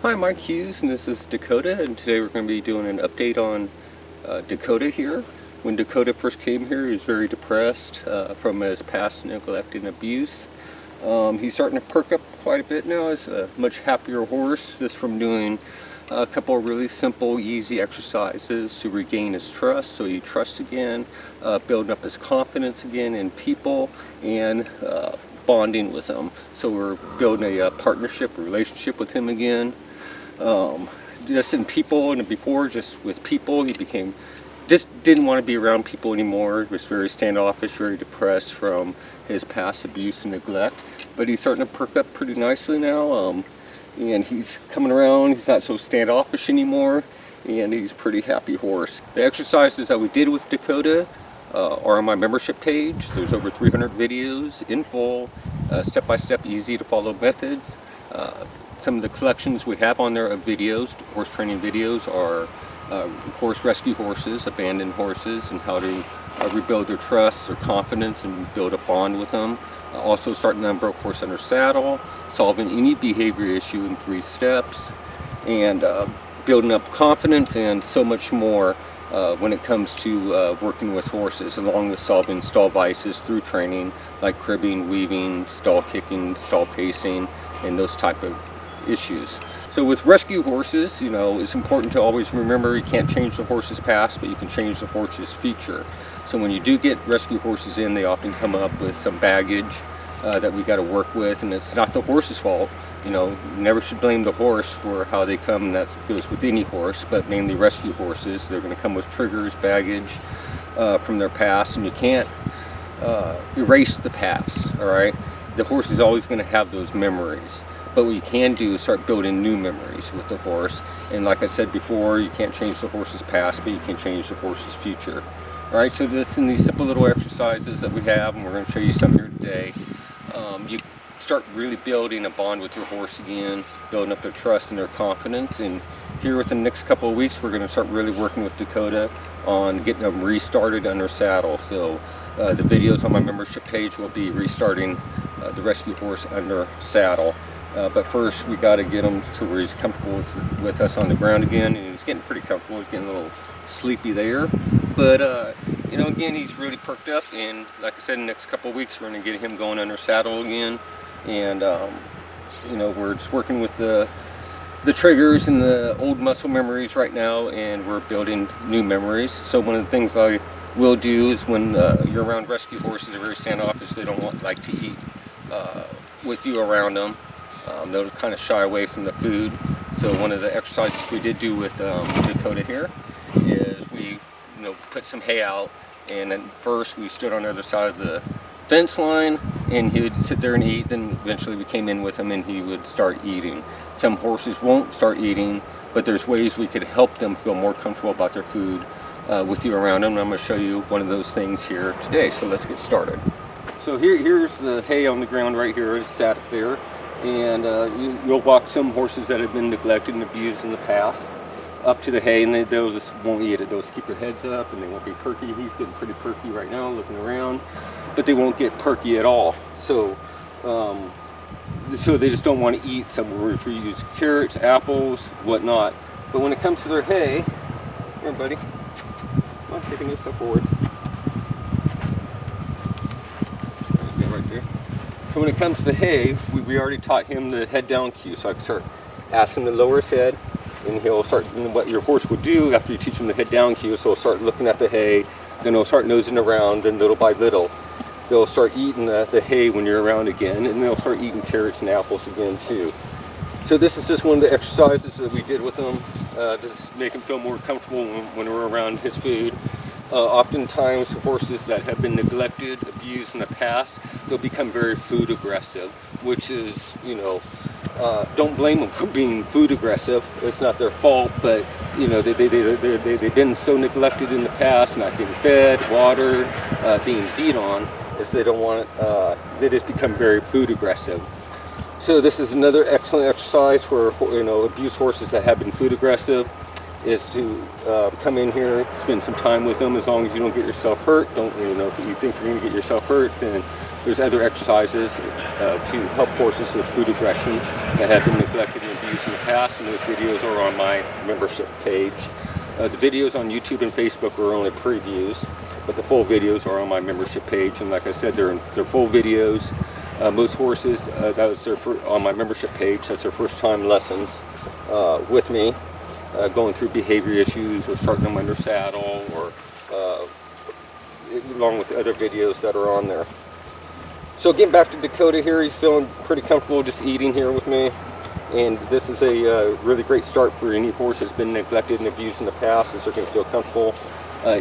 Hi, I'm Mike Hughes, and this is Dakota, and today we're going to be doing an update on Dakota here. When Dakota first came here, he was very depressed from his past neglect and abuse. He's starting to perk up quite a bit now. He's a much happier horse, just from doing a couple of really simple, easy exercises to regain his trust, so he trusts again, building up his confidence again in people, and bonding with them. So we're building a partnership, a relationship with him again. Just in people, and before, just with people, he just didn't want to be around people anymore. He was very standoffish, very depressed from his past abuse and neglect. But he's starting to perk up pretty nicely now, and he's coming around. He's not so standoffish anymore, and he's a pretty happy horse. The exercises that we did with Dakota are on my membership page. There's over 300 videos in full, step-by-step, easy to follow methods. Some of the collections we have on there of videos, horse training videos, are horse rescue horses, abandoned horses, and how to rebuild their trust, their confidence, and build a bond with them. Also starting the unbroke horse under saddle, solving any behavior issue in 3 steps, and building up confidence, and so much more when it comes to working with horses, along with solving stall vices through training, like cribbing, weaving, stall kicking, stall pacing, and those type of issues. So with rescue horses, you know, it's important to always remember you can't change the horse's past, but you can change the horse's future. So when you do get rescue horses in, they often come up with some baggage that we got to work with, and it's not the horse's fault. You know, you never should blame the horse for how they come, and that goes with any horse, but mainly rescue horses. They're going to come with triggers, baggage from their past, and you can't erase the past, all right? The horse is always going to have those memories. But what you can do is start building new memories with the horse. And like I said before, you can't change the horse's past, but you can change the horse's future. All right, so this in these simple little exercises that we have, and we're going to show you some here today, you start really building a bond with your horse again, building up their trust and their confidence. And here within the next couple of weeks, we're going to start really working with Dakota on getting them restarted under saddle. So the videos on my membership page will be restarting the rescue horse under saddle. But first we got to get him to where he's comfortable with us on the ground again, and he's getting pretty comfortable. He's getting a little sleepy there, but you know, again, he's really perked up, and like I said, in the next couple of weeks we're going to get him going under saddle again. And you know, we're just working with the triggers and the old muscle memories right now, and we're building new memories. So one of the things I will do is, when you're around rescue horses, they're very standoffish. They don't like to eat with you around them. They'll kind of shy away from the food. So one of the exercises we did do with Dakota here is we, put some hay out, and then first we stood on the other side of the fence line, and he would sit there and eat. Then eventually we came in with him, and he would start eating. Some horses won't start eating, but there's ways we could help them feel more comfortable about their food with you around them. And I'm going to show you one of those things here today. So let's get started. So here's the hay on the ground right here. It's sat up there. And you'll walk some horses that have been neglected and abused in the past up to the hay, and they'll just won't eat it. They'll just keep their heads up, and they won't be perky. He's getting pretty perky right now, looking around, but they won't get perky at all. So so they just don't want to eat. Somewhere if we use carrots, apples, whatnot. But when it comes to their hay, here, buddy, come on, take a new step forward. Right there. So when it comes to hay, we already taught him the head down cue. So I can start asking him to lower his head, and he'll start, what your horse will do after you teach him the head down cue. So he'll start looking at the hay, then he'll start nosing around, and little by little, they'll start eating the hay when you're around again, and they'll start eating carrots and apples again too. So this is just one of the exercises that we did with him, to just make him feel more comfortable when we're around his food. Oftentimes horses that have been neglected, abused in the past, they'll become very food aggressive, which is, don't blame them for being food aggressive. It's not their fault, but they've been so neglected in the past, not being fed, watered, being beat on, is they don't want it, they just become very food aggressive. So this is another excellent exercise for abused horses that have been food aggressive, is to come in here, spend some time with them, as long as you don't get yourself hurt. Don't, if you think you're going to get yourself hurt, then there's other exercises to help horses with food aggression that have been neglected and abused abuse in the past, and those videos are on my membership page. The videos on YouTube and Facebook are only previews, but the full videos are on my membership page, and like I said, they're full videos. Most horses, on my membership page, that's their first time lessons with me, going through behavior issues or starting them under saddle, or along with the other videos that are on there. So getting back to Dakota here, he's feeling pretty comfortable just eating here with me, and this is a really great start for any horse that's been neglected and abused in the past, is they're going to feel comfortable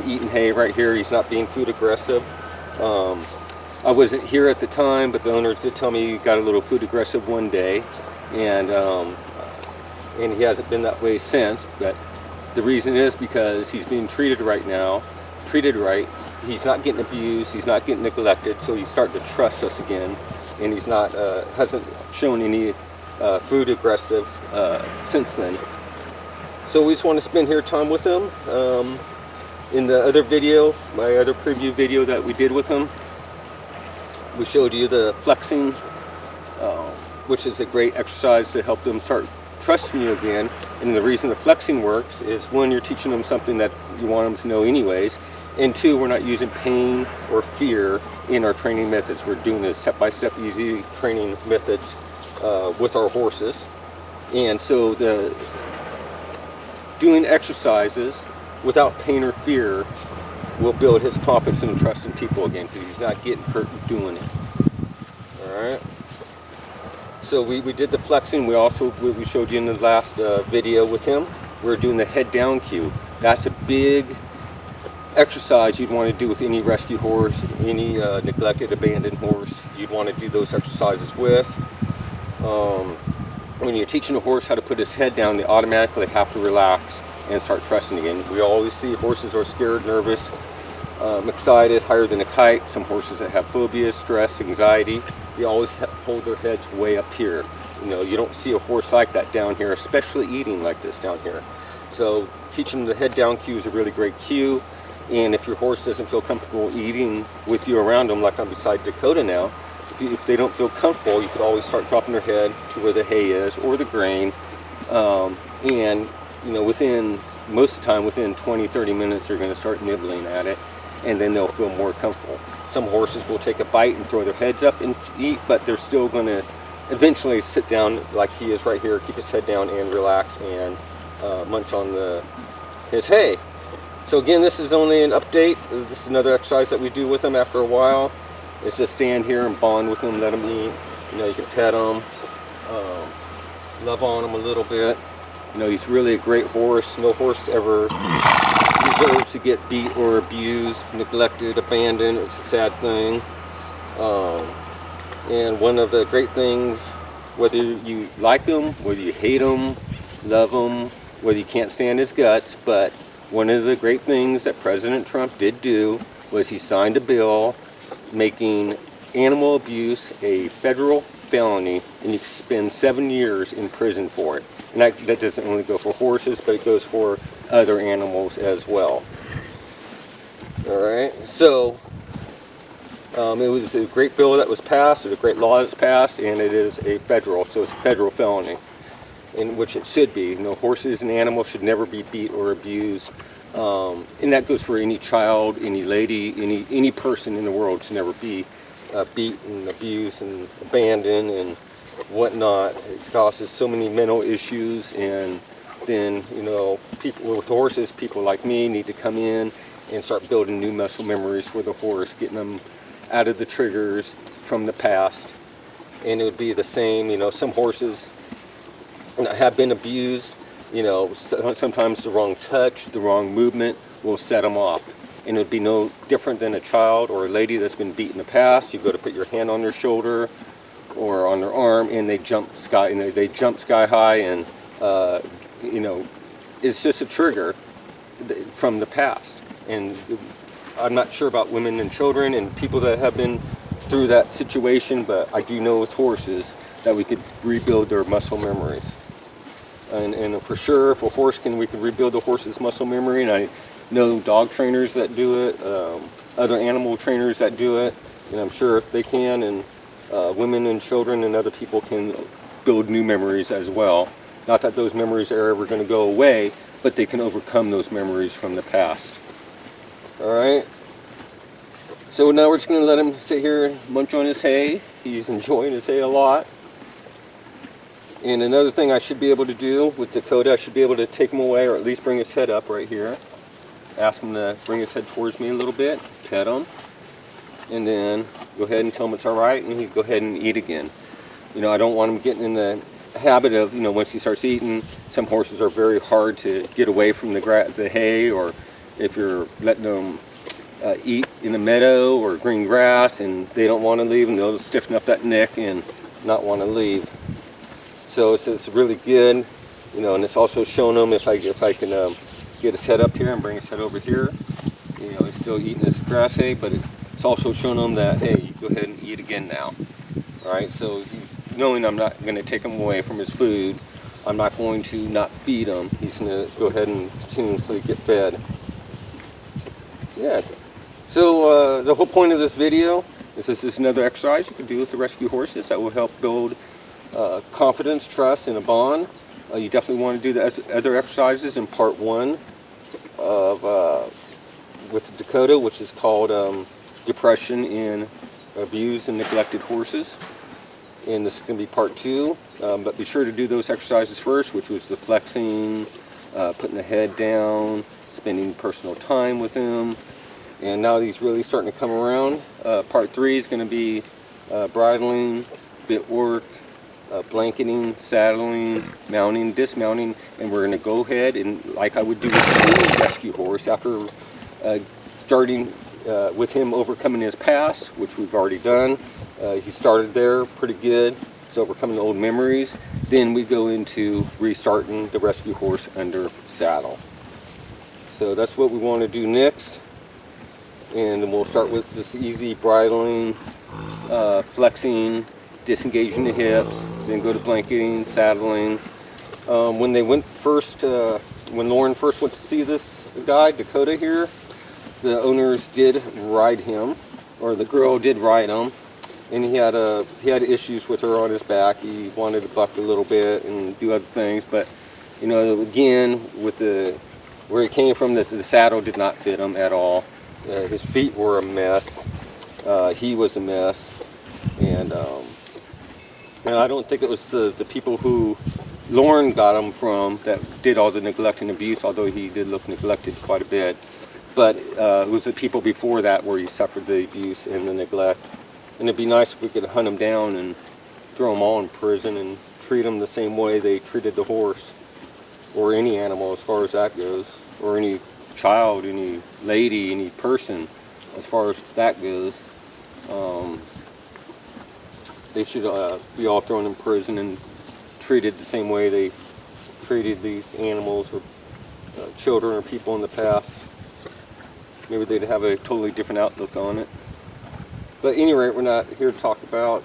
eating hay right here. He's not being food aggressive. I wasn't here at the time, but the owners did tell me he got a little food aggressive one day, and he hasn't been that way since. But the reason is because he's being treated right now, treated right. He's not getting abused, he's not getting neglected, so he's starting to trust us again, and he's not hasn't shown any food aggressive since then. So we just want to spend here time with him. In the other video, my other preview video that we did with him, we showed you the flexing, which is a great exercise to help them start trusting you again. And the reason the flexing works is, one, you're teaching them something that you want them to know anyways, and two, we're not using pain or fear in our training methods. We're doing this step-by-step easy training methods with our horses. And so doing exercises without pain or fear will build his confidence and trust in people again, because he's not getting hurt doing it. Alright, so we did the flexing. We showed you in the last video with him, we're doing the head down cue. That's a big exercise you'd want to do with any rescue horse, any neglected, abandoned horse. You'd want to do those exercises with. When you're teaching a horse how to put his head down, they automatically have to relax and start trusting again. We always see horses are scared, nervous, excited, higher than a kite. Some horses that have phobias, stress, anxiety, they always hold their heads way up here. You know, you don't see a horse like that down here, especially eating like this down here. So teaching the head down cue is a really great cue. And if your horse doesn't feel comfortable eating with you around them, like I'm beside Dakota now, if they don't feel comfortable, you could always start dropping their head to where the hay is or the grain. And you know, most of the time, within 20-30 minutes, they're going to start nibbling at it, and then they'll feel more comfortable. Some horses will take a bite and throw their heads up and eat, but they're still going to eventually sit down like he is right here, keep his head down and relax and munch on his hay. So again, this is only an update. This is another exercise that we do with him after a while. It's just stand here and bond with him, let him eat. You know, you can pet him, love on him a little bit. You know, he's really a great horse. No horse ever deserves to get beat or abused, neglected, abandoned. It's a sad thing. And one of the great things, whether you like him, whether you hate him, love him, whether you can't stand his guts, but one of the great things that President Trump did do was he signed a bill making animal abuse a federal felony, and you can spend 7 years in prison for it. And that doesn't only go for horses, but it goes for other animals as well. Alright, so it was a great bill that was passed, it's a great law that's passed, and it is a federal, so it's a federal felony, in which it should be. You know, horses and animals should never be beat or abused. And that goes for any child, any lady, any person in the world should never be beat and abused and abandoned and whatnot. It causes so many mental issues, and then, you know, people with horses, people like me, need to come in and start building new muscle memories for the horse, getting them out of the triggers from the past. And it would be the same, you know, some horses have been abused. You know, sometimes the wrong touch, the wrong movement will set them off. And it would be no different than a child or a lady that's been beat in the past. You go to put your hand on their shoulder or on their arm, and they jump sky high, and you know, it's just a trigger from the past. And I'm not sure about women and children and people that have been through that situation, but I do know with horses that we could rebuild their muscle memories. And for sure, if a horse we can rebuild the horse's muscle memory, and I know dog trainers that do it, other animal trainers that do it, and I'm sure if they can, and women and children and other people can build new memories as well. Not that those memories are ever going to go away, but they can overcome those memories from the past. Alright, so now we're just going to let him sit here and munch on his hay. He's enjoying his hay a lot. And another thing I should be able to do with Dakota, I should be able to take him away, or at least bring his head up right here. Ask him to bring his head towards me a little bit, pet him, and then go ahead and tell him it's alright, and he'd go ahead and eat again. You know, I don't want him getting in the habit of, you know, once he starts eating, some horses are very hard to get away from the hay, or if you're letting them eat in the meadow or green grass and they don't want to leave, and they'll stiffen up that neck and not want to leave. So it's really good, you know, and it's also showing them if I can get his head up here and bring his head over here. You know, he's still eating this grass hay, but it's also showing him that, hey, you go ahead and eat again now. All right, so he's knowing I'm not going to take him away from his food. I'm not going to not feed him. He's going to go ahead and continuously get fed. Yeah. So the whole point of this video is this is another exercise you can do with the rescue horses that will help build confidence, trust, and a bond. You definitely want to do the other exercises in part 1 of with Dakota, which is called depression in abused and neglected horses. And this is going to be part 2. But be sure to do those exercises first, which was the flexing, putting the head down, spending personal time with him. And now he's really starting to come around. Part 3 is going to be bridling, bit work, blanketing, saddling, mounting, dismounting, and we're going to go ahead and, like I would do with any rescue horse, after starting with him overcoming his past, which we've already done. He started there pretty good, so overcoming the old memories. Then we go into restarting the rescue horse under saddle. So that's what we want to do next. And then we'll start with this easy bridling, flexing, disengaging the hips, then go to blanketing, saddling. When Lauren first went to see this guy, Dakota here, the owners did ride him, or the girl did ride him, and he had issues with her on his back. He wanted to buck a little bit and do other things, but you know, again, with where he came from, the saddle did not fit him at all. His feet were a mess. He was a mess, and I don't think it was the people who Lauren got him from that did all the neglect and abuse, although he did look neglected quite a bit. But it was the people before that where he suffered the abuse and the neglect. And it'd be nice if we could hunt him down and throw them all in prison and treat them the same way they treated the horse, or any animal as far as that goes, or any child, any lady, any person as far as that goes. They should be all thrown in prison and treated the same way they treated these animals or children or people in the past. Maybe they'd have a totally different outlook on it. But at any rate, we're not here to talk about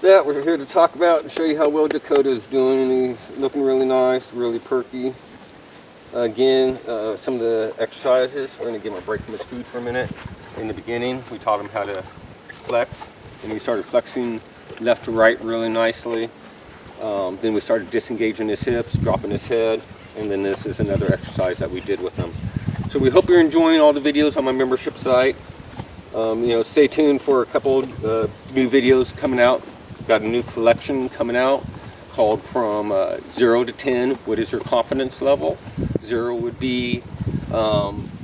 that. We're here to talk about and show you how well Dakota is doing. And he's looking really nice, really perky. Again, some of the exercises, we're going to give him a break from his food for a minute. In the beginning, we taught him how to flex, and he started flexing left to right really nicely. Then we started disengaging his hips, dropping his head, and then this is another exercise that we did with him. So we hope you're enjoying all the videos on my membership site. You know, stay tuned for a couple new videos coming out. Got a new collection coming out called From 0 to 10, what is your confidence level? 0 would be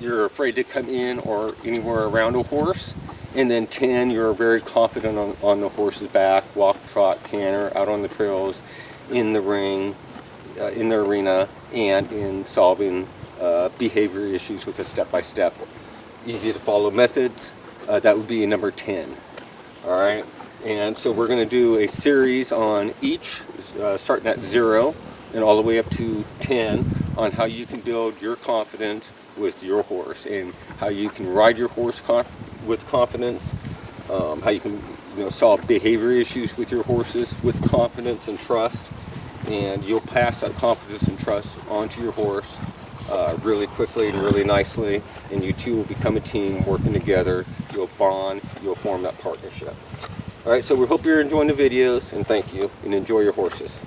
you're afraid to come in or anywhere around a horse. And then 10, you're very confident on the horse's back, walk, trot, canter, out on the trails, in the ring, in the arena, and in solving behavior issues with a step-by-step, easy to follow methods. That would be number 10. All right. And so we're going to do a series on each, starting at 0 and all the way up to 10, on how you can build your confidence with your horse, and how you can ride your horse with confidence, how you can solve behavior issues with your horses with confidence and trust, and you'll pass that confidence and trust onto your horse really quickly and really nicely, and you two will become a team working together. You'll bond, you'll form that partnership. All right, so we hope you're enjoying the videos, and thank you, and enjoy your horses.